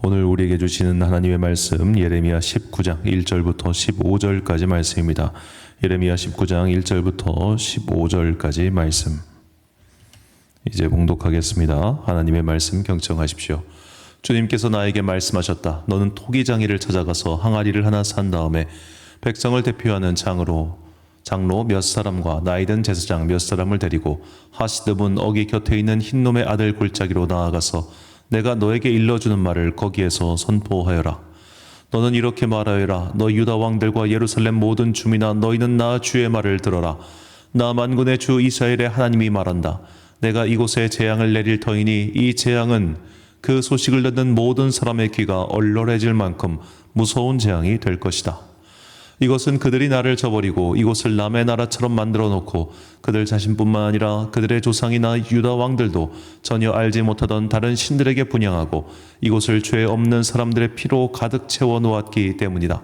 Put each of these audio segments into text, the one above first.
오늘 우리에게 주시는 하나님의 말씀 예레미야 19장 1절부터 15절까지 말씀입니다. 예레미야 19장 1절부터 15절까지 말씀 이제 봉독하겠습니다. 하나님의 말씀 경청하십시오. 주님께서 나에게 말씀하셨다. 너는 토기장이를 찾아가서 항아리를 하나 산 다음에 백성을 대표하는 장로 몇 사람과 나이든 제사장 몇 사람을 데리고 하시드문 어기 곁에 있는 흰놈의 아들 골짜기로 나아가서 내가 너에게 일러주는 말을 거기에서 선포하여라. 너는 이렇게 말하여라. 너 유다 왕들과 예루살렘 모든 주민아, 너희는 나 주의 말을 들어라. 나 만군의 주 이스라엘의 하나님이 말한다. 내가 이곳에 재앙을 내릴 터이니 이 재앙은 그 소식을 듣는 모든 사람의 귀가 얼얼해질 만큼 무서운 재앙이 될 것이다. 이것은 그들이 나를 저버리고 이곳을 남의 나라처럼 만들어 놓고 그들 자신뿐만 아니라 그들의 조상이나 유다 왕들도 전혀 알지 못하던 다른 신들에게 분향하고 이곳을 죄 없는 사람들의 피로 가득 채워 놓았기 때문이다.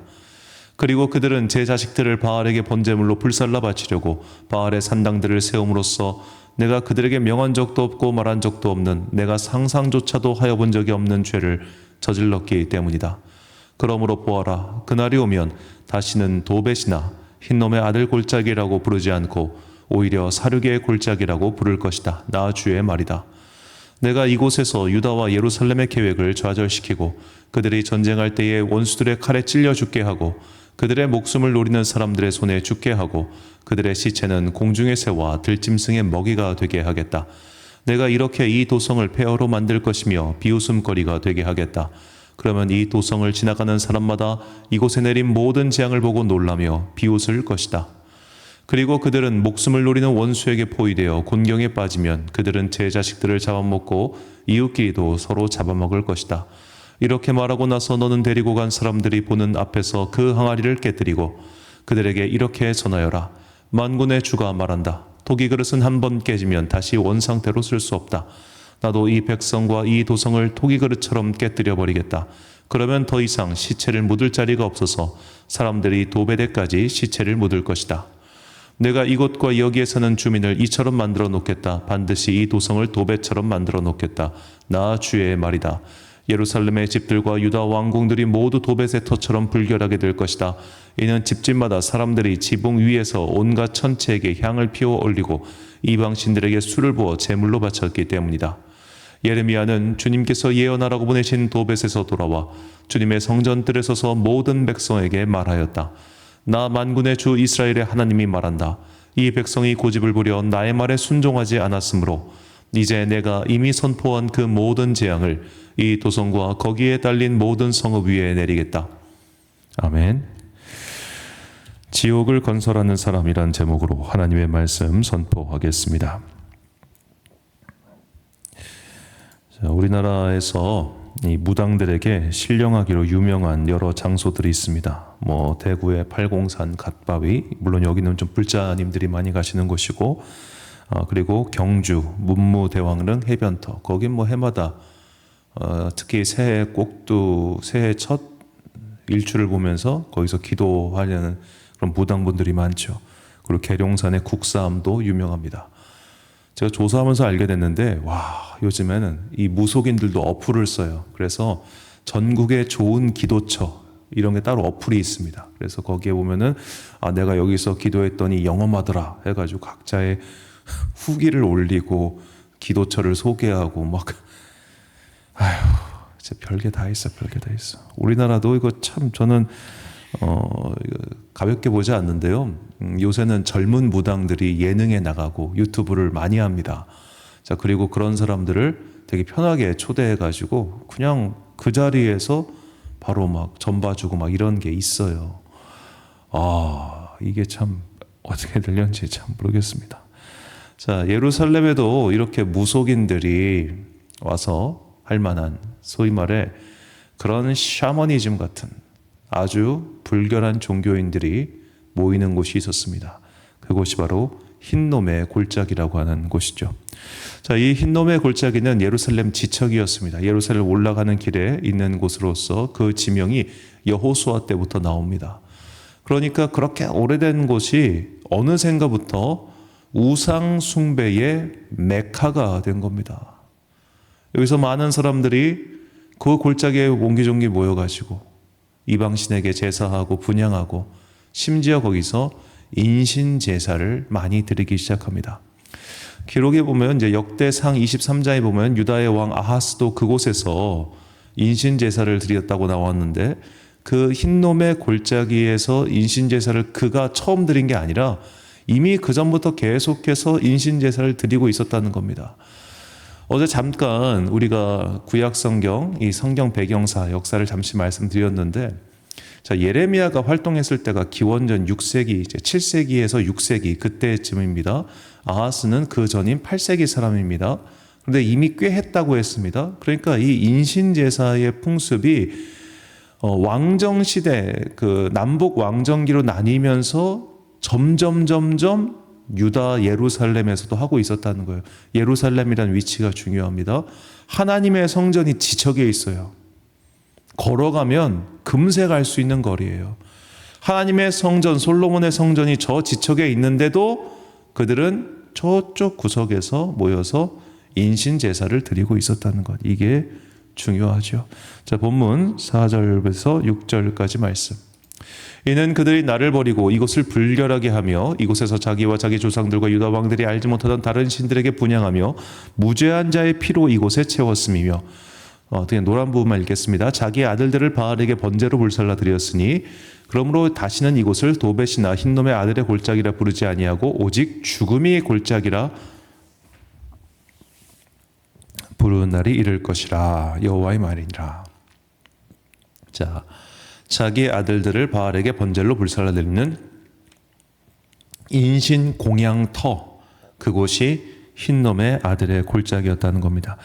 그리고 그들은 제 자식들을 바알에게 번제물로 불살라 바치려고 바알의 산당들을 세움으로써 내가 그들에게 명한 적도 없고 말한 적도 없는, 내가 상상조차도 하여 본 적이 없는 죄를 저질렀기 때문이다. 그러므로 보아라, 그날이 오면 다시는 도벳이나 흰놈의 아들 골짜기라고 부르지 않고 오히려 사륙의 골짜기라고 부를 것이다. 나 주의 말이다. 내가 이곳에서 유다와 예루살렘의 계획을 좌절시키고 그들이 전쟁할 때에 원수들의 칼에 찔려 죽게 하고 그들의 목숨을 노리는 사람들의 손에 죽게 하고 그들의 시체는 공중의 새와 들짐승의 먹이가 되게 하겠다. 내가 이렇게 이 도성을 폐허로 만들 것이며 비웃음거리가 되게 하겠다. 그러면 이 도성을 지나가는 사람마다 이곳에 내린 모든 재앙을 보고 놀라며 비웃을 것이다. 그리고 그들은 목숨을 노리는 원수에게 포위되어 곤경에 빠지면 그들은 제 자식들을 잡아먹고 이웃끼리도 서로 잡아먹을 것이다. 이렇게 말하고 나서 너는 데리고 간 사람들이 보는 앞에서 그 항아리를 깨뜨리고 그들에게 이렇게 전하여라. 만군의 주가 말한다. 토기 그릇은 한 번 깨지면 다시 원상태로 쓸 수 없다. 나도 이 백성과 이 도성을 토기 그릇처럼 깨뜨려 버리겠다. 그러면 더 이상 시체를 묻을 자리가 없어서 사람들이 도베데까지 시체를 묻을 것이다. 내가 이곳과 여기에 사는 주민을 이처럼 만들어 놓겠다. 반드시 이 도성을 도베처럼 만들어 놓겠다. 나 주의 말이다. 예루살렘의 집들과 유다 왕궁들이 모두 도벳의 터처럼 불결하게 될 것이다. 이는 집집마다 사람들이 지붕 위에서 온갖 천체에게 향을 피워 올리고 이방 신들에게 술을 부어 제물로 바쳤기 때문이다. 예레미야는 주님께서 예언하라고 보내신 도벳에서 돌아와 주님의 성전뜰에 서서 모든 백성에게 말하였다. 나 만군의 주 이스라엘의 하나님이 말한다. 이 백성이 고집을 부려 나의 말에 순종하지 않았으므로 이제 내가 이미 선포한 그 모든 재앙을 이 도성과 거기에 딸린 모든 성읍 위에 내리겠다. 아멘. 지옥을 건설하는 사람이란 제목으로 하나님의 말씀 선포하겠습니다. 자, 우리나라에서 이 무당들에게 신령하기로 유명한 여러 장소들이 있습니다. 대구의 팔공산 갓바위, 물론 여기는 좀 불자님들이 많이 가시는 곳이고, 그리고 경주 문무대왕릉 해변터, 거긴 해마다 특히 새해 꼭두 새해 첫 일출을 보면서 거기서 기도하려는 그런 무당분들이 많죠. 그리고 계룡산의 국사암도 유명합니다. 제가 조사하면서 알게 됐는데 요즘에는 이 무속인들도 어플을 써요. 그래서 전국에 좋은 기도처 이런 게 따로 어플이 있습니다. 그래서 거기에 보면은 내가 여기서 기도했더니 영험하더라 해가지고 각자의 후기를 올리고 기도처를 소개하고 진짜 별게 다 있어. 우리나라도 이거 참 저는 가볍게 보지 않는데요. 요새는 젊은 무당들이 예능에 나가고 유튜브를 많이 합니다. 자, 그리고 그런 사람들을 되게 편하게 초대해가지고 그냥 그 자리에서 바로 전 봐주고 이런 게 있어요. 이게 참 어떻게 되려는지 참 모르겠습니다. 자, 예루살렘에도 이렇게 무속인들이 와서 할 만한 소위 말해 그런 샤머니즘 같은 아주 불결한 종교인들이 모이는 곳이 있었습니다. 그곳이 바로 흰놈의 골짜기라고 하는 곳이죠. 자, 이 흰놈의 골짜기는 예루살렘 지척이었습니다. 예루살렘 올라가는 길에 있는 곳으로서 그 지명이 여호수아 때부터 나옵니다. 그러니까 그렇게 오래된 곳이 어느샌가부터 우상 숭배의 메카가 된 겁니다. 여기서 많은 사람들이 그 골짜기에 옹기종기 모여가지고 이방신에게 제사하고 분향하고 심지어 거기서 인신 제사를 많이 드리기 시작합니다. 기록에 보면 이제 역대상 23장에 보면 유다의 왕 아하스도 그곳에서 인신 제사를 드렸다고 나왔는데 그 흰놈의 골짜기에서 인신 제사를 그가 처음 드린 게 아니라 이미 그 전부터 계속해서 인신 제사를 드리고 있었다는 겁니다. 어제 잠깐 우리가 구약 성경 이 성경 배경사 역사를 잠시 말씀드렸는데 자, 예레미야가 활동했을 때가 기원전 6세기, 이제 7세기에서 6세기 그때쯤입니다. 아하스는 그 전인 8세기 사람입니다. 그런데 이미 꽤 했다고 했습니다. 그러니까 이 인신 제사의 풍습이 왕정 시대 그 남북 왕정기로 나뉘면서 점점 유다 예루살렘에서도 하고 있었다는 거예요. 예루살렘이라는 위치가 중요합니다. 하나님의 성전이 지척에 있어요. 걸어가면 금세 갈 수 있는 거리예요. 하나님의 성전, 솔로몬의 성전이 저 지척에 있는데도 그들은 저쪽 구석에서 모여서 인신 제사를 드리고 있었다는 것. 이게 중요하죠. 자, 본문 4절에서 6절까지 말씀. 이는 그들이 나를 버리고 이곳을 불결하게 하며 이곳에서 자기와 자기 조상들과 유다 왕들이 알지 못하던 다른 신들에게 분향하며 무죄한 자의 피로 이곳에 채웠음이며 그냥 노란 부분만 읽겠습니다. 자기 아들들을 바알에게 번제로 불살라 드렸으니 그러므로 다시는 이곳을 도벳이나 흰놈의 아들의 골짜기라 부르지 아니하고 오직 죽음이 골짜기라 부르는 날이 이를 것이라 여호와의 말이니라. 자, 자기 아들들을 바알에게 번제로 불살라 드리는 인신 공양터, 그곳이 흰놈의 아들의 골짜기였다는 겁니다.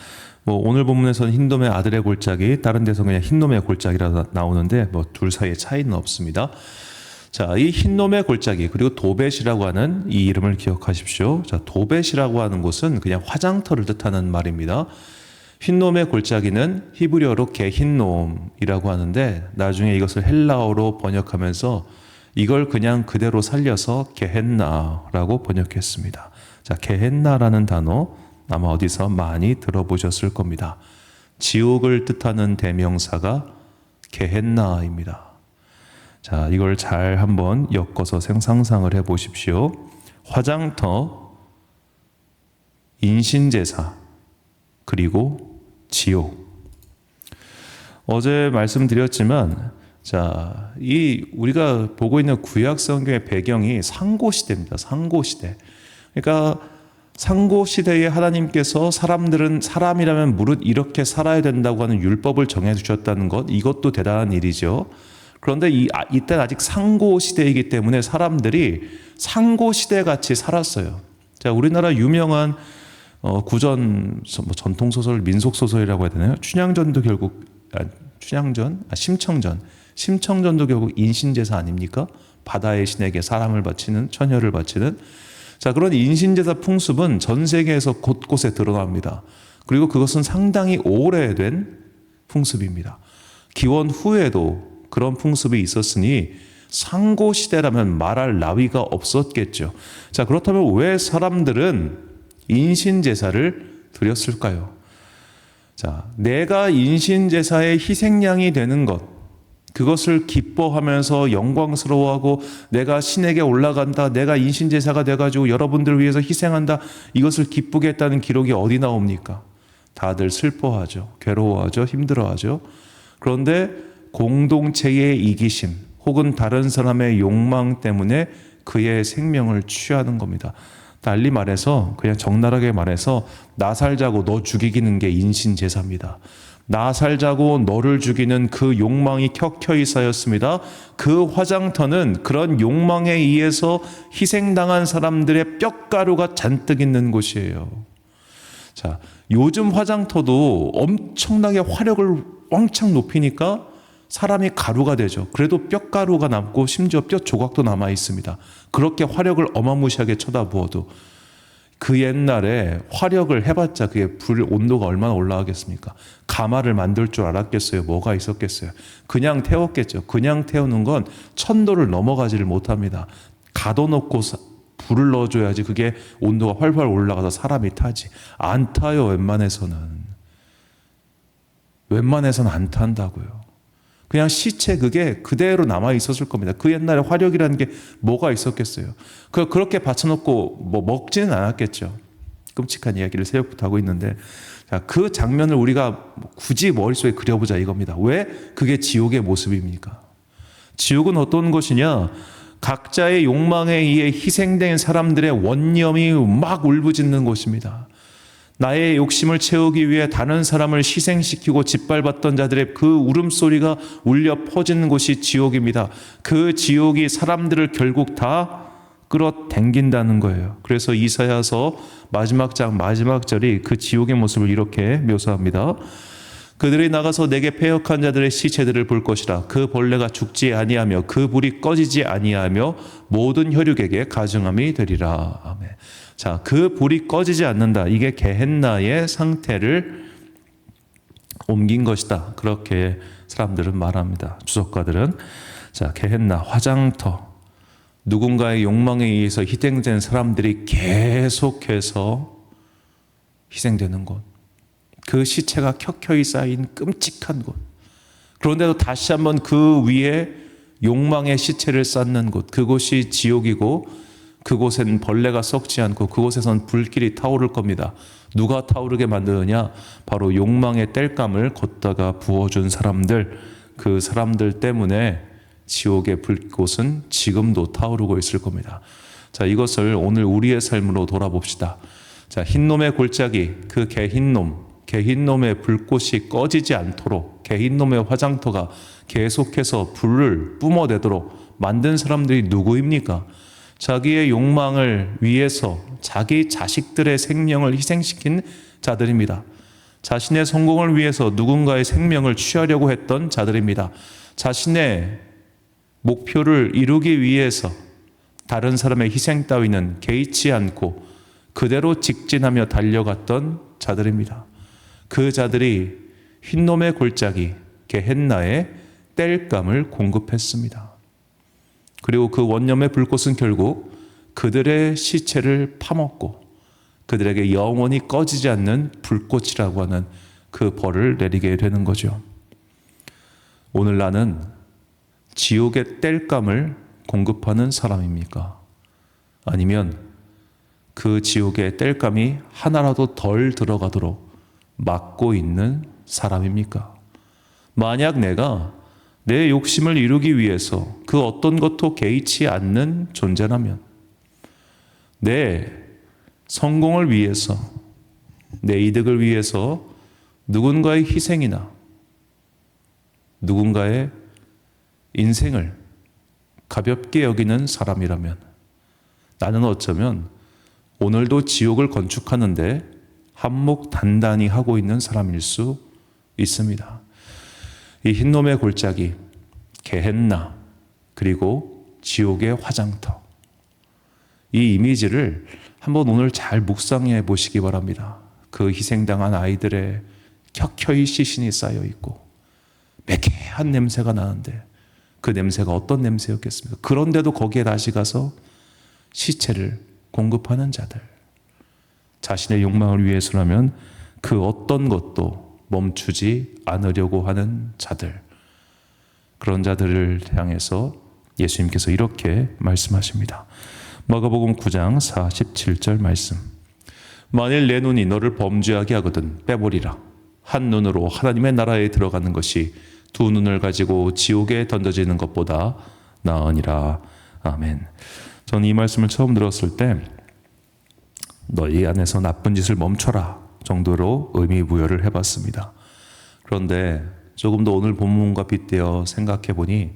오늘 본문에서는 흰놈의 아들의 골짜기, 다른 데서 그냥 흰놈의 골짜기라 나오는데 둘 사이에 차이는 없습니다. 자, 이 흰놈의 골짜기 그리고 도벳이라고 하는 이 이름을 기억하십시오. 자, 도벳이라고 하는 곳은 그냥 화장터를 뜻하는 말입니다. 흰놈의 골짜기는 히브리어로 게흰놈이라고 하는데 나중에 이것을 헬라어로 번역하면서 이걸 그냥 그대로 살려서 게헨나라고 번역했습니다. 자, 게헨나라는 단어 아마 어디서 많이 들어보셨을 겁니다. 지옥을 뜻하는 대명사가 게헨나입니다. 자, 이걸 잘 한번 엮어서 상상을 해보십시오. 화장터, 인신제사, 그리고 지옥. 어제 말씀드렸지만, 자, 이 우리가 보고 있는 구약 성경의 배경이 상고 시대입니다. 상고 시대. 그러니까 상고 시대에 하나님께서 사람들은 사람이라면 무릇 이렇게 살아야 된다고 하는 율법을 정해 주셨다는 것, 이것도 대단한 일이죠. 그런데 이때 아직 상고 시대이기 때문에 사람들이 상고 시대 같이 살았어요. 자, 우리나라 유명한 구전 전통 소설, 민속 소설이라고 해야 되나요? 춘향전도 결국 심청전도 결국 인신제사 아닙니까? 바다의 신에게 사람을 바치는, 처녀를 바치는. 자, 그런 인신제사 풍습은 전 세계에서 곳곳에 드러납니다. 그리고 그것은 상당히 오래된 풍습입니다. 기원 후에도 그런 풍습이 있었으니 상고 시대라면 말할 나위가 없었겠죠. 자, 그렇다면 왜 사람들은 인신제사를 드렸을까요? 자, 내가 인신제사의 희생양이 되는 것, 그것을 기뻐하면서 영광스러워하고 내가 신에게 올라간다, 내가 인신제사가 돼가지고 여러분들을 위해서 희생한다, 이것을 기쁘게 했다는 기록이 어디 나옵니까? 다들 슬퍼하죠. 괴로워하죠. 힘들어하죠. 그런데 공동체의 이기심 혹은 다른 사람의 욕망 때문에 그의 생명을 취하는 겁니다. 달리 말해서, 그냥 적나라하게 말해서 나 살자고 너 죽이기는 게 인신제사입니다. 나 살자고 너를 죽이는 그 욕망이 켜켜이 쌓였습니다. 그 화장터는 그런 욕망에 의해서 희생당한 사람들의 뼈가루가 잔뜩 있는 곳이에요. 자, 요즘 화장터도 엄청나게 화력을 왕창 높이니까 사람이 가루가 되죠. 그래도 뼈가루가 남고 심지어 뼈 조각도 남아 있습니다. 그렇게 화력을 어마무시하게 쳐다보아도 그 옛날에 화력을 해봤자 그게 불 온도가 얼마나 올라가겠습니까? 가마를 만들 줄 알았겠어요? 뭐가 있었겠어요? 그냥 태웠겠죠. 그냥 태우는 건 1000도를 넘어가지를 못합니다. 가둬놓고 불을 넣어줘야지 그게 온도가 활활 올라가서 사람이 타지. 안 타요, 웬만해서는. 웬만해서는 안 탄다고요. 그냥 시체 그게 그대로 남아 있었을 겁니다. 그 옛날에 화력이라는 게 뭐가 있었겠어요. 그렇게 받쳐놓고 뭐 먹지는 않았겠죠. 끔찍한 이야기를 새벽부터 하고 있는데, 자, 그 장면을 우리가 굳이 머릿속에 그려보자 이겁니다. 왜 그게 지옥의 모습입니까? 지옥은 어떤 곳이냐? 각자의 욕망에 의해 희생된 사람들의 원념이 막 울부짖는 곳입니다. 나의 욕심을 채우기 위해 다른 사람을 희생시키고 짓밟았던 자들의 그 울음소리가 울려 퍼지는 곳이 지옥입니다. 그 지옥이 사람들을 결국 다 끌어당긴다는 거예요. 그래서 이사야서 마지막 장 마지막 절이 그 지옥의 모습을 이렇게 묘사합니다. 그들이 나가서 내게 패역한 자들의 시체들을 볼 것이라. 그 벌레가 죽지 아니하며 그 불이 꺼지지 아니하며 모든 혈육에게 가증함이 되리라. 아멘. 자, 그 불이 꺼지지 않는다. 이게 게헨나의 상태를 옮긴 것이다. 그렇게 사람들은 말합니다. 주석가들은. 자, 게헨나 화장터. 누군가의 욕망에 의해서 희생된 사람들이 계속해서 희생되는 곳. 그 시체가 켜켜이 쌓인 끔찍한 곳. 그런데도 다시 한번 그 위에 욕망의 시체를 쌓는 곳. 그곳이 지옥이고 그곳엔 벌레가 썩지 않고 그곳에선 불길이 타오를 겁니다. 누가 타오르게 만드느냐? 바로 욕망의 땔감을 걷다가 부어준 사람들. 그 사람들 때문에 지옥의 불꽃은 지금도 타오르고 있을 겁니다. 자, 이것을 오늘 우리의 삶으로 돌아봅시다. 자, 흰놈의 골짜기, 그 개흰놈의 불꽃이 꺼지지 않도록 개흰놈의 화장터가 계속해서 불을 뿜어대도록 만든 사람들이 누구입니까? 자기의 욕망을 위해서 자기 자식들의 생명을 희생시킨 자들입니다. 자신의 성공을 위해서 누군가의 생명을 취하려고 했던 자들입니다. 자신의 목표를 이루기 위해서 다른 사람의 희생 따위는 개의치 않고 그대로 직진하며 달려갔던 자들입니다. 그 자들이 흰놈의 골짜기 게헨나의 땔감을 공급했습니다. 그리고 그 원념의 불꽃은 결국 그들의 시체를 파먹고 그들에게 영원히 꺼지지 않는 불꽃이라고 하는 그 벌을 내리게 되는 거죠. 오늘 나는 지옥의 땔감을 공급하는 사람입니까? 아니면 그 지옥의 땔감이 하나라도 덜 들어가도록 막고 있는 사람입니까? 만약 내가 내 욕심을 이루기 위해서 그 어떤 것도 개의치 않는 존재라면, 내 성공을 위해서, 내 이득을 위해서 누군가의 희생이나 누군가의 인생을 가볍게 여기는 사람이라면 나는 어쩌면 오늘도 지옥을 건축하는데 한몫 단단히 하고 있는 사람일 수 있습니다. 이 흰놈의 골짜기, 게헨나, 그리고 지옥의 화장터. 이 이미지를 한번 오늘 잘 묵상해 보시기 바랍니다. 그 희생당한 아이들의 켜켜이 시신이 쌓여 있고 매캐한 냄새가 나는데 그 냄새가 어떤 냄새였겠습니까? 그런데도 거기에 다시 가서 시체를 공급하는 자들. 자신의 욕망을 위해서라면 그 어떤 것도 멈추지 않으려고 하는 자들. 그런 자들을 향해서 예수님께서 이렇게 말씀하십니다. 마가복음 9장 47절 말씀. 만일 내 눈이 너를 범죄하게 하거든 빼버리라. 한 눈으로 하나님의 나라에 들어가는 것이 두 눈을 가지고 지옥에 던져지는 것보다 나으니라. 아멘. 저는 이 말씀을 처음 들었을 때 너희 안에서 나쁜 짓을 멈춰라 정도로 의미 부여를 해봤습니다. 그런데 조금 더 오늘 본문과 빗대어 생각해 보니,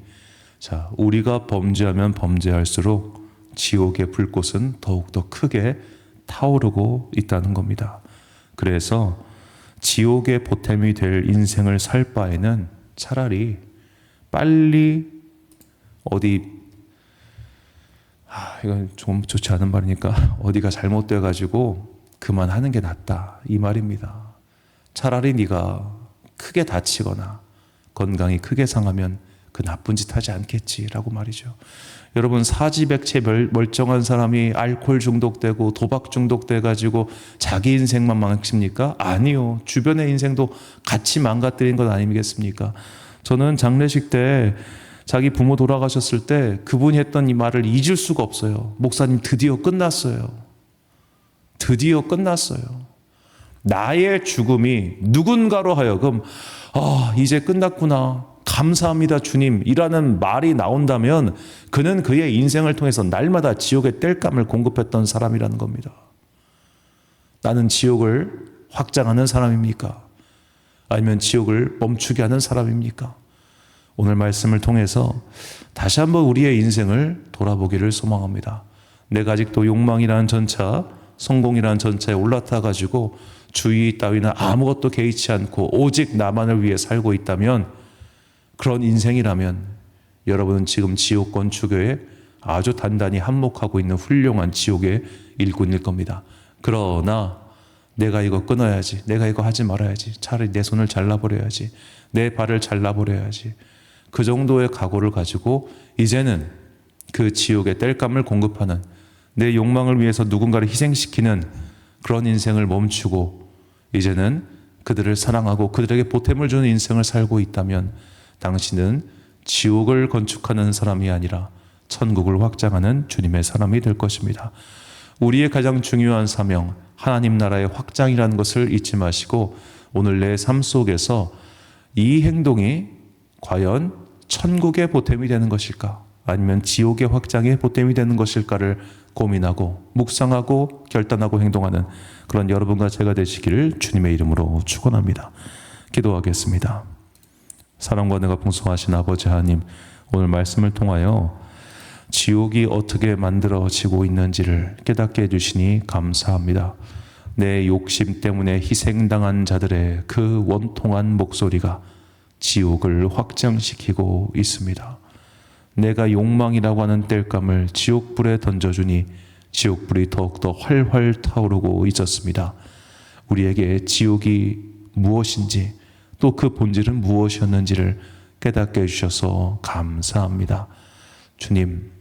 자, 우리가 범죄하면 범죄할수록 지옥의 불꽃은 더욱더 크게 타오르고 있다는 겁니다. 그래서 지옥의 보탬이 될 인생을 살 바에는 차라리 빨리 이건 좀 좋지 않은 말이니까 어디가 잘못돼 가지고 그만하는 게 낫다 이 말입니다. 차라리 네가 크게 다치거나 건강이 크게 상하면 그 나쁜 짓 하지 않겠지라고 말이죠. 여러분, 사지백체 멀쩡한 사람이 알코올 중독되고 도박 중독돼 가지고 자기 인생만 망칩니까? 아니요. 주변의 인생도 같이 망가뜨린 것 아니겠습니까? 저는 장례식 때 자기 부모 돌아가셨을 때 그분이 했던 이 말을 잊을 수가 없어요. 목사님, 드디어 끝났어요. 드디어 끝났어요. 나의 죽음이 누군가로 하여금 이제 끝났구나, 감사합니다 주님 이라는 말이 나온다면 그는 그의 인생을 통해서 날마다 지옥의 땔감을 공급했던 사람이라는 겁니다. 나는 지옥을 확장하는 사람입니까? 아니면 지옥을 멈추게 하는 사람입니까? 오늘 말씀을 통해서 다시 한번 우리의 인생을 돌아보기를 소망합니다. 내가 아직도 욕망이라는 전차, 성공이라는 전차에 올라타 가지고 주의 따위나 아무것도 개의치 않고 오직 나만을 위해 살고 있다면, 그런 인생이라면 여러분은 지금 지옥 건축에 아주 단단히 한몫하고 있는 훌륭한 지옥의 일꾼일 겁니다. 그러나 내가 이거 끊어야지, 내가 이거 하지 말아야지, 차라리 내 손을 잘라버려야지, 내 발을 잘라버려야지, 그 정도의 각오를 가지고 이제는 그 지옥의 땔감을 공급하는, 내 욕망을 위해서 누군가를 희생시키는 그런 인생을 멈추고 이제는 그들을 사랑하고 그들에게 보탬을 주는 인생을 살고 있다면 당신은 지옥을 건축하는 사람이 아니라 천국을 확장하는 주님의 사람이 될 것입니다. 우리의 가장 중요한 사명, 하나님 나라의 확장이라는 것을 잊지 마시고 오늘 내 삶 속에서 이 행동이 과연 천국의 보탬이 되는 것일까, 아니면 지옥의 확장의 보탬이 되는 것일까를 고민하고 묵상하고 결단하고 행동하는 그런 여러분과 제가 되시기를 주님의 이름으로 축원합니다. 기도하겠습니다. 사랑과 은혜가 풍성하신 아버지 하나님, 오늘 말씀을 통하여 지옥이 어떻게 만들어지고 있는지를 깨닫게 해주시니 감사합니다. 내 욕심 때문에 희생당한 자들의 그 원통한 목소리가 지옥을 확장시키고 있습니다. 내가 욕망이라고 하는 땔감을 지옥불에 던져주니 지옥불이 더욱더 활활 타오르고 있었습니다. 우리에게 지옥이 무엇인지 또 그 본질은 무엇이었는지를 깨닫게 해주셔서 감사합니다. 주님,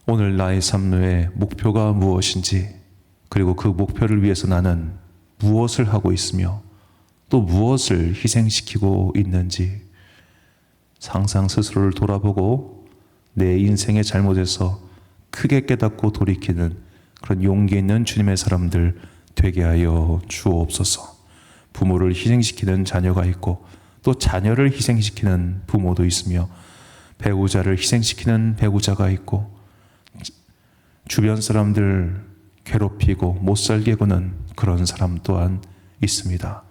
오늘 나의 삶의 목표가 무엇인지, 그리고 그 목표를 위해서 나는 무엇을 하고 있으며 또 무엇을 희생시키고 있는지 항상 스스로를 돌아보고 내 인생의 잘못에서 크게 깨닫고 돌이키는 그런 용기 있는 주님의 사람들 되게 하여 주옵소서. 부모를 희생시키는 자녀가 있고 또 자녀를 희생시키는 부모도 있으며 배우자를 희생시키는 배우자가 있고 주변 사람들 괴롭히고 못살게 구는 그런 사람 또한 있습니다.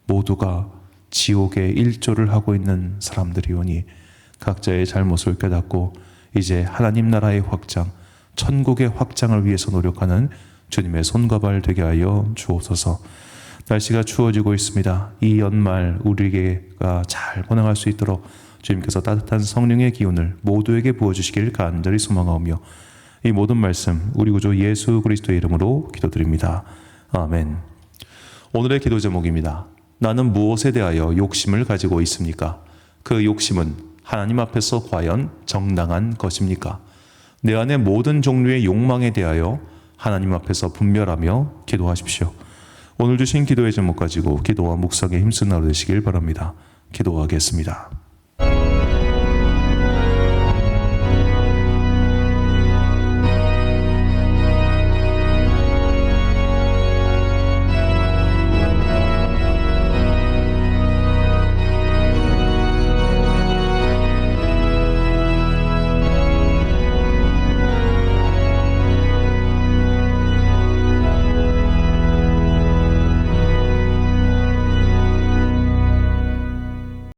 모두가 지옥의 일조를 하고 있는 사람들이오니 각자의 잘못을 깨닫고 이제 하나님 나라의 확장, 천국의 확장을 위해서 노력하는 주님의 손과 발 되게 하여 주옵소서. 날씨가 추워지고 있습니다. 이 연말 우리에게가 잘 번영할 수 있도록 주님께서 따뜻한 성령의 기운을 모두에게 부어주시길 간절히 소망하오며 이 모든 말씀 우리 구주 예수 그리스도의 이름으로 기도드립니다. 아멘. 오늘의 기도 제목입니다. 나는 무엇에 대하여 욕심을 가지고 있습니까? 그 욕심은 하나님 앞에서 과연 정당한 것입니까? 내 안의 모든 종류의 욕망에 대하여 하나님 앞에서 분별하며 기도하십시오. 오늘 주신 기도의 제목 가지고 기도와 묵상에 힘쓰는 하루 되시길 바랍니다. 기도하겠습니다.